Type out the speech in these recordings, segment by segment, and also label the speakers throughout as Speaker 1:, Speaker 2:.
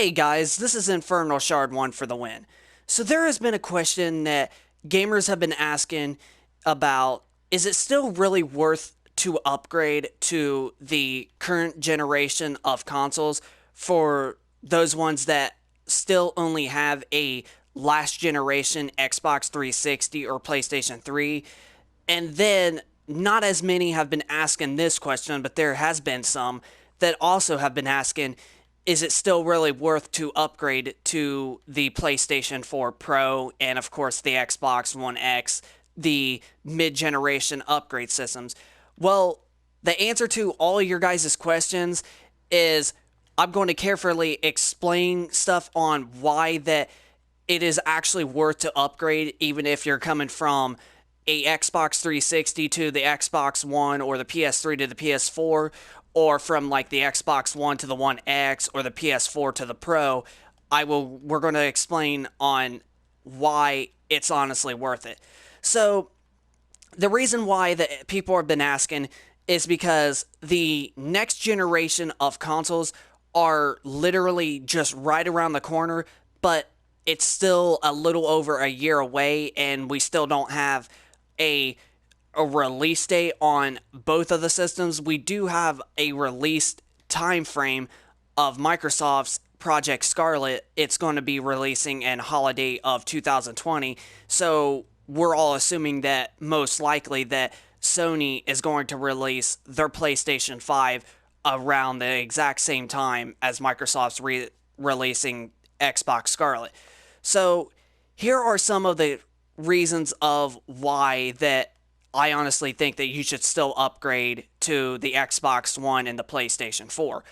Speaker 1: Hey guys, this is Infernal Shard 1 for the win. So there has been a question that gamers have been asking about, is it still really worth to upgrade to the current generation of consoles for those ones that still only have a last generation Xbox 360 or PlayStation 3? And then not as many have been asking this question, but there has been some that also have been asking, is it still really worth to upgrade to the PlayStation 4 Pro and of course the Xbox One X, the mid-generation upgrade systems? Well, the answer to all your guys' questions is I'm going to carefully explain stuff on why that it is actually worth to upgrade, even if you're coming from a Xbox 360 to the Xbox One or the PS3 to the PS4, or from like the Xbox One to the One X or the PS4 to the Pro. We're going to explain on why it's honestly worth it. So the reason why that people have been asking is because the next generation of consoles are literally just right around the corner, but it's still a little over a year away, and we still don't have a release date on both of the systems. We do have a release time frame of Microsoft's Project Scarlet. It's going to be releasing in holiday of 2020. So we're all assuming that most likely that Sony is going to release their PlayStation 5 around the exact same time as Microsoft's releasing Xbox Scarlet. So here are some of the reasons of why that I honestly think that you should still upgrade to the Xbox One and the PlayStation 4.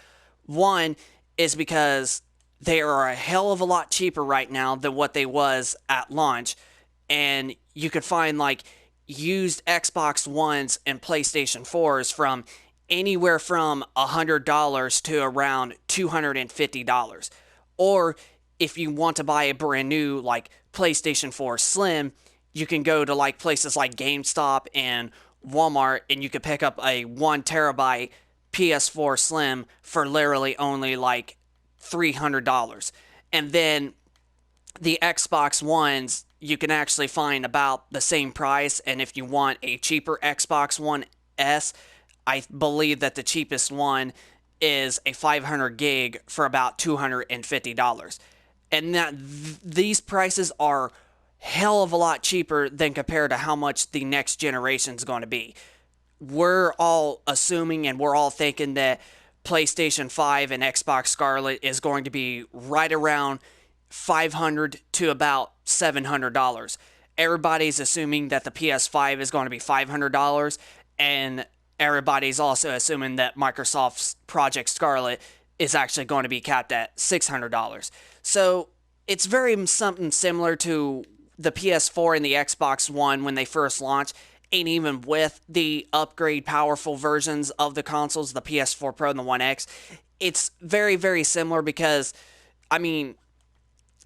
Speaker 1: One is because they are a hell of a lot cheaper right now than what they was at launch, and you could find like used Xbox Ones and PlayStation 4s from anywhere from $100 to around $250. Or if you want to buy a brand new like PlayStation 4 Slim, you can go to like places like GameStop and Walmart, and you could pick up a 1 terabyte PS4 Slim for literally only like $300. And then the Xbox Ones you can actually find about the same price, and if you want a cheaper Xbox One S, I believe that the cheapest one is a 500 gig for about $250. And these prices are hell of a lot cheaper than compared to how much the next generation is going to be. We're all assuming and we're all thinking that PlayStation 5 and Xbox Scarlet is going to be right around $500 to about $700. Everybody's assuming that the PS5 is going to be $500, and everybody's also assuming that Microsoft's Project Scarlet is actually going to be capped at $600. So it's very something similar to the PS4 and the Xbox One when they first launched, and even with the upgrade powerful versions of the consoles, the PS4 Pro and the One X, it's very, very similar because, I mean,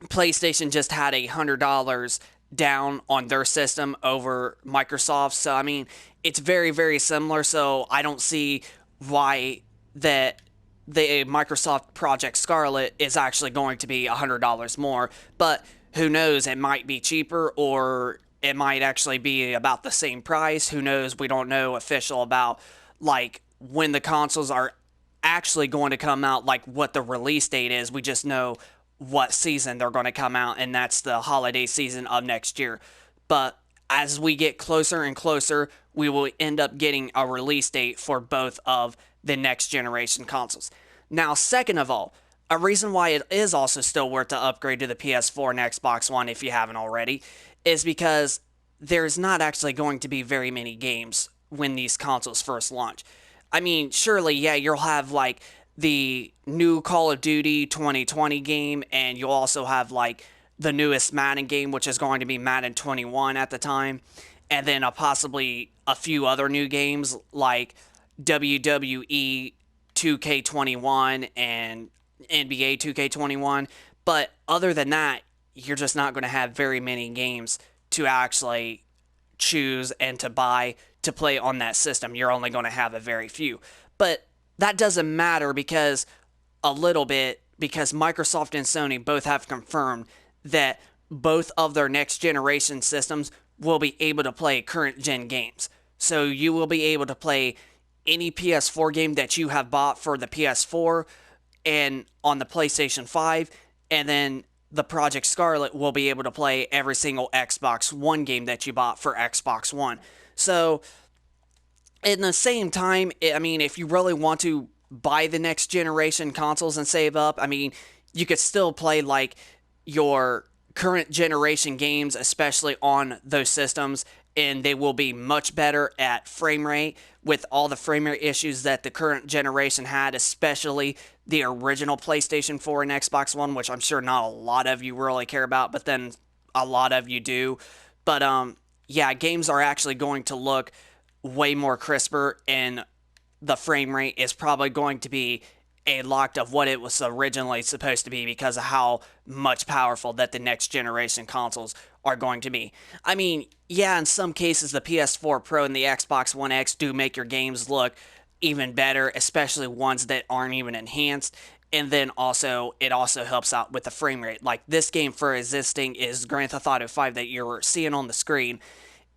Speaker 1: PlayStation just had $100 down on their system over Microsoft. So, I mean, it's very, very similar. So, I don't see why that the Microsoft Project Scarlet is actually going to be $100 more. But who knows? It might be cheaper, or it might actually be about the same price. Who knows? We don't know official about like when the consoles are actually going to come out, like what the release date is. We just know what season they're going to come out, and that's the holiday season of next year. But as we get closer and closer, we will end up getting a release date for both of the next generation consoles. Now, second of all, a reason why it is also still worth to upgrade to the PS4 and Xbox One if you haven't already is because there's not actually going to be very many games when these consoles first launch. I mean, surely, yeah, you'll have like the new Call of Duty 2020 game, and you'll also have like the newest Madden game, which is going to be Madden 21 at the time, and then possibly a few other new games like WWE 2K21 and NBA 2K21. But other than that, you're just not going to have very many games to actually choose and to buy to play on that system. You're only going to have a very few. But that doesn't matter because a little bit because Microsoft and Sony both have confirmed that both of their next generation systems will be able to play current gen games. So you will be able to play any PS4 game that you have bought for the PS4 and on the PlayStation 5, and then the Project Scarlet will be able to play every single Xbox One game that you bought for Xbox One. So, at the same time, I mean, if you really want to buy the next generation consoles and save up, I mean, you could still play like your current generation games, especially on those systems, and they will be much better at frame rate with all the frame rate issues that the current generation had, especially the original PlayStation 4 and Xbox One, which I'm sure not a lot of you really care about, but then a lot of you do. But yeah, games are actually going to look way more crisper, and the frame rate is probably going to be a lot of what it was originally supposed to be because of how much powerful that the next generation consoles are going to be. I mean, yeah, in some cases the PS4 Pro and the Xbox One X do make your games look even better, especially ones that aren't even enhanced. And then also, it also helps out with the frame rate. Like this game for existing is Grand Theft Auto 5 that you're seeing on the screen.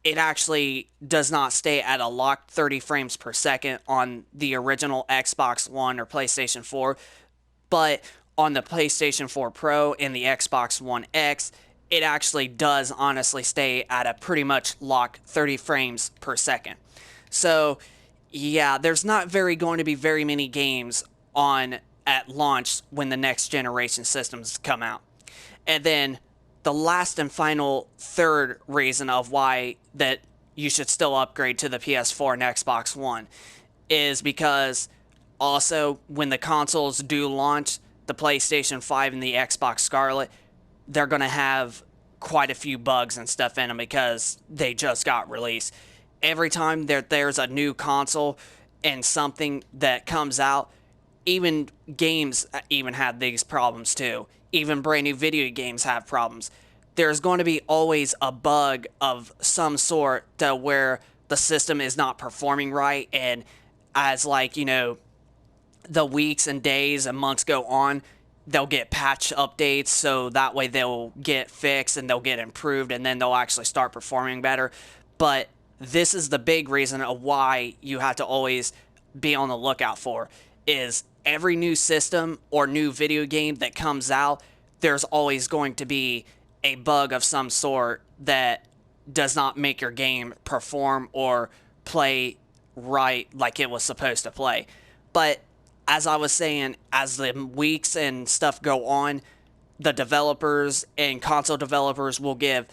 Speaker 1: It actually does not stay at a locked 30 frames per second on the original Xbox One or PlayStation 4, but on the PlayStation 4 Pro and the Xbox One X, it actually does honestly stay at a pretty much locked 30 frames per second. So, yeah, there's not going to be very many games on at launch when the next generation systems come out. And then the last and final third reason of why that you should still upgrade to the PS4 and Xbox One is because also when the consoles do launch, the PlayStation 5 and the Xbox Scarlet, they're going to have quite a few bugs and stuff in them because they just got released. Every time there's a new console and something that comes out, even games even have these problems too. Even brand new video games have problems. There's going to be always a bug of some sort to where the system is not performing right, and as like, you know, the weeks and days and months go on, they'll get patch updates, so that way they'll get fixed and they'll get improved, and then they'll actually start performing better. But this is the big reason of why you have to always be on the lookout for, is every new system or new video game that comes out, there's always going to be a bug of some sort that does not make your game perform or play right like it was supposed to play. But as I was saying, as the weeks and stuff go on, the developers and console developers will give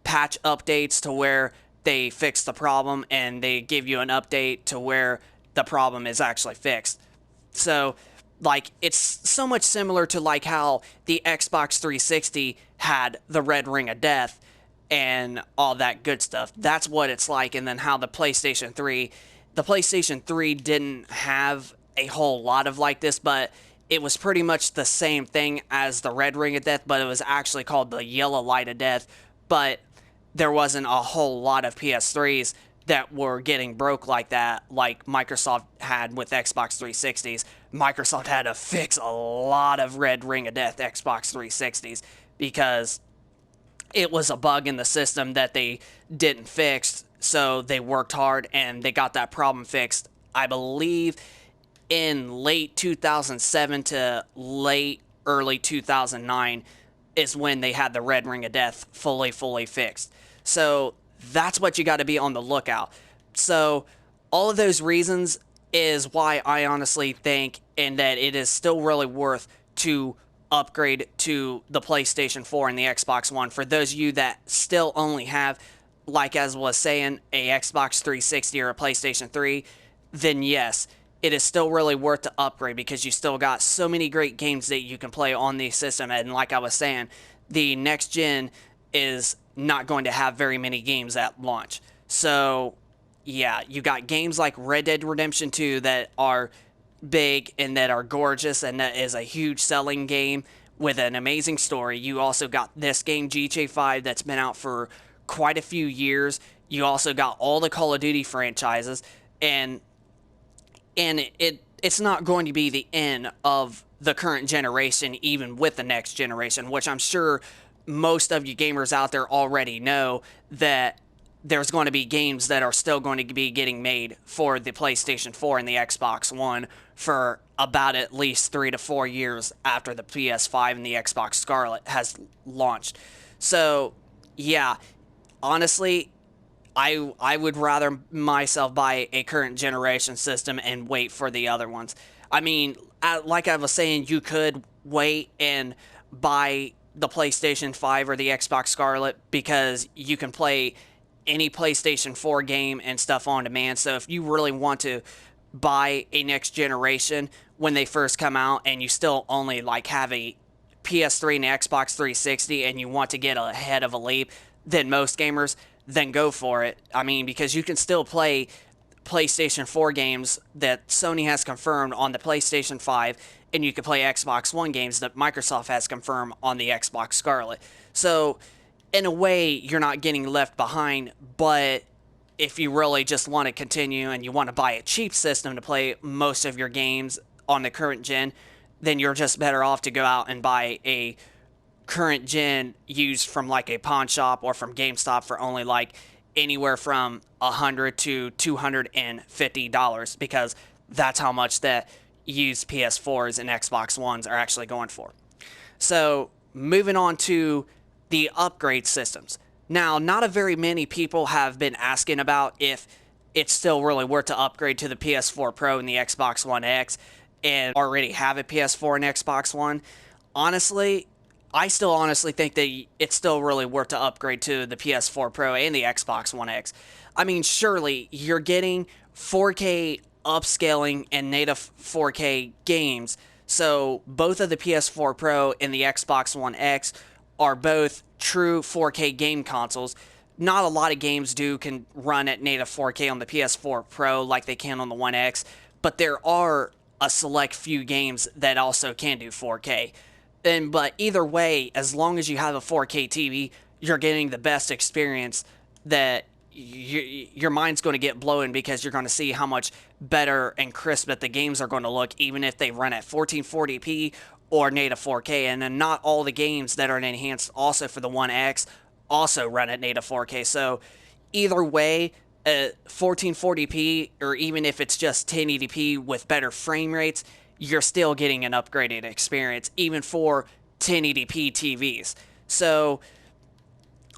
Speaker 1: patch updates to where they fix the problem, and they give you an update to where the problem is actually fixed. So, like, it's so much similar to like how the Xbox 360 had the red ring of death and all that good stuff. That's what it's like. And then how the PlayStation 3 didn't have a whole lot of like this, but it was pretty much the same thing as the red ring of death, but it was actually called the yellow light of death. But there wasn't a whole lot of PS3s that were getting broke like that, like Microsoft had with Xbox 360s. Microsoft had to fix a lot of red ring of death Xbox 360s because it was a bug in the system that they didn't fix, so they worked hard and they got that problem fixed, I believe, in late 2007 to early 2009 is when they had the red ring of death fully fixed. So that's what you got to be on the lookout. So all of those reasons is why I honestly think and that it is still really worth to upgrade to the PlayStation 4 and the Xbox One. For those of you that still only have, like as was saying, a Xbox 360 or a PlayStation 3, then yes, it is still really worth to upgrade because you still got so many great games that you can play on the system. And like I was saying, the next gen is not going to have very many games at launch. So yeah, you got games like Red Dead Redemption 2 that are big and that are gorgeous, and that is a huge selling game with an amazing story. You also got this game, GTA 5, that's been out for quite a few years. You also got all the Call of Duty franchises, and it's not going to be the end of the current generation, even with the next generation, which I'm sure most of you gamers out there already know that there's going to be games that are still going to be getting made for the PlayStation 4 and the Xbox One for about at least 3 to 4 years after the PS5 and the Xbox Scarlet has launched. So, yeah, honestly, I would rather myself buy a current generation system and wait for the other ones. I mean, like I was saying, you could wait and buy the PlayStation 5 or the Xbox Scarlet because you can play any PlayStation 4 game and stuff on demand. So if you really want to buy a next generation when they first come out and you still only like have a PS3 and Xbox 360 and you want to get ahead of a leap than most gamers, then go for it. I mean, because you can still play PlayStation 4 games that Sony has confirmed on the PlayStation 5, and you can play Xbox One games that Microsoft has confirmed on the Xbox Scarlet. So, in a way, you're not getting left behind, but if you really just want to continue and you want to buy a cheap system to play most of your games on the current gen, then you're just better off to go out and buy a current gen used from like a pawn shop or from GameStop for only like anywhere from $100 to $250, because that's how much that used PS4s and Xbox Ones are actually going for. So moving on to the upgrade systems. Now, not a very many people have been asking about if it's still really worth to upgrade to the PS4 Pro and the Xbox One X and already have a PS4 and Xbox One. Honestly, I still honestly think that it's still really worth to upgrade to the PS4 Pro and the Xbox One X. I mean, surely you're getting 4K upscaling and native 4K games. So both of the PS4 Pro and the Xbox One X are both true 4K game consoles. Not a lot of games can run at native 4K on the PS4 Pro like they can on the One X, but there are a select few games that also can do 4K. But either way, as long as you have a 4K TV, you're getting the best experience that your mind's going to get blown, because you're going to see how much better and crisp that the games are going to look, even if they run at 1440p or native 4K. And then not all the games that are enhanced also for the One X also run at native 4K. So either way, 1440p, or even if it's just 1080p with better frame rates, you're still getting an upgraded experience, even for 1080p TVs. So,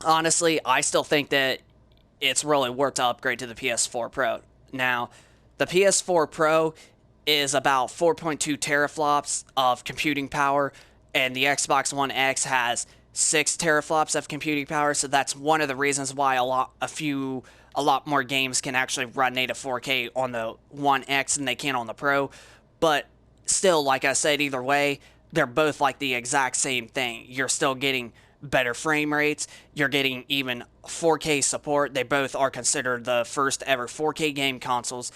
Speaker 1: honestly, I still think that it's really worth to upgrade to the PS4 Pro. Now, the PS4 Pro is about 4.2 teraflops of computing power, and the Xbox One X has 6 teraflops of computing power, so that's one of the reasons why a lot more games can actually run native 4K on the One X than they can on the Pro. But still, like I said, either way, they're both like the exact same thing. You're still getting better frame rates. You're getting even 4K support. They both are considered the first ever 4K game consoles,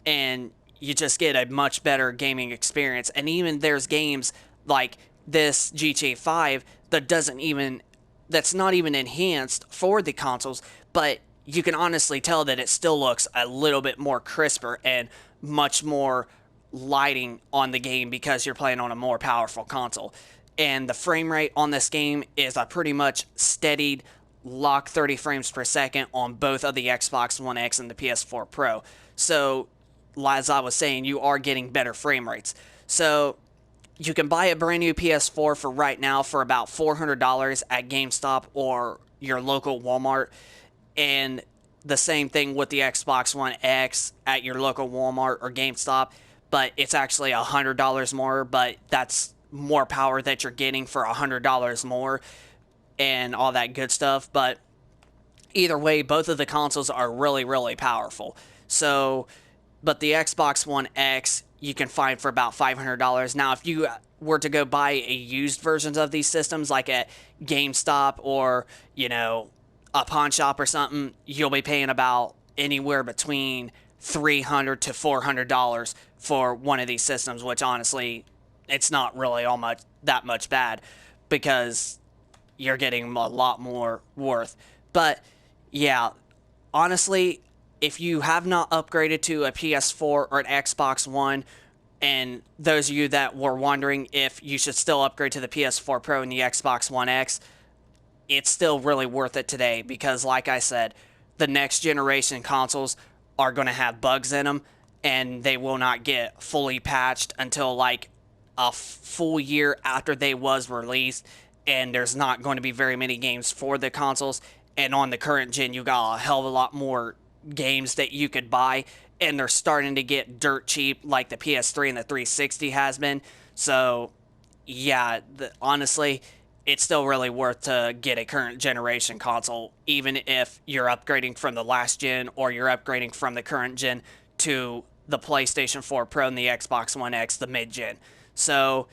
Speaker 1: and you just get a much better gaming experience. And even there's games like this GTA 5 that's not even enhanced for the consoles, but you can honestly tell that it still looks a little bit more crisper and much more lighting on the game because you're playing on a more powerful console. And the frame rate on this game is a pretty much steadied lock 30 frames per second on both of the Xbox One X and the PS4 Pro. So, as I was saying, you are getting better frame rates. So, you can buy a brand new PS4 for right now for about $400 at GameStop or your local Walmart. And the same thing with the Xbox One X at your local Walmart or GameStop. But it's actually $100 more, but that's more power that you're getting for $100 more and all that good stuff. But either way, both of the consoles are really, really powerful. So, but the Xbox One X you can find for about $500. Now, if you were to go buy a used versions of these systems, like at GameStop or, a pawn shop or something, you'll be paying about anywhere between $300 to $400 for one of these systems, which honestly, it's not really that much bad, because you're getting a lot more worth. But yeah, honestly, if you have not upgraded to a PS4 or an Xbox One, And those of you that were wondering if you should still upgrade to the PS4 Pro and the Xbox One X, it's still really worth it today because, like I said, the next generation consoles are going to have bugs in them and they will not get fully patched until like a full year after they was released, and there's not going to be very many games for the consoles. And on the current gen, you got a hell of a lot more games that you could buy, and they're starting to get dirt cheap like the PS3 and the 360 has been. So yeah, honestly, it's still really worth to get a current generation console, even if you're upgrading from the last gen or you're upgrading from the current gen to the PlayStation 4 Pro and the Xbox One X, the mid-gen. So,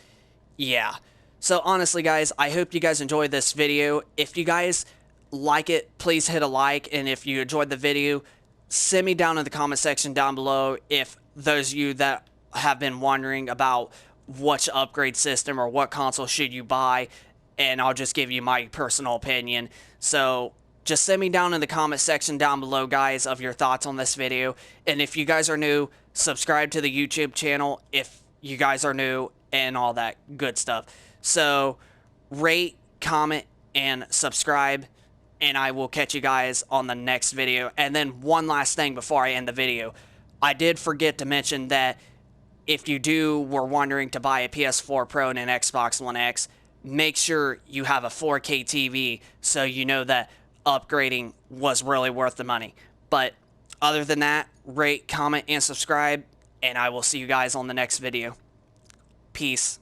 Speaker 1: yeah. So, honestly, guys, I hope you guys enjoyed this video. If you guys like it, please hit a like. And if you enjoyed the video, send me down in the comment section down below if those of you that have been wondering about which upgrade system or what console should you buy, and I'll just give you my personal opinion. So just send me down in the comment section down below, guys, of your thoughts on this video. And if you guys are new, subscribe to the YouTube channel if you guys are new, and all that good stuff. So rate, comment, and subscribe, and I will catch you guys on the next video. And then one last thing before I end the video. I did forget to mention that if you were wondering to buy a PS4 Pro and an Xbox One X, make sure you have a 4K TV so you know that upgrading was really worth the money. But other than that, rate, comment, and subscribe, and I will see you guys on the next video. Peace.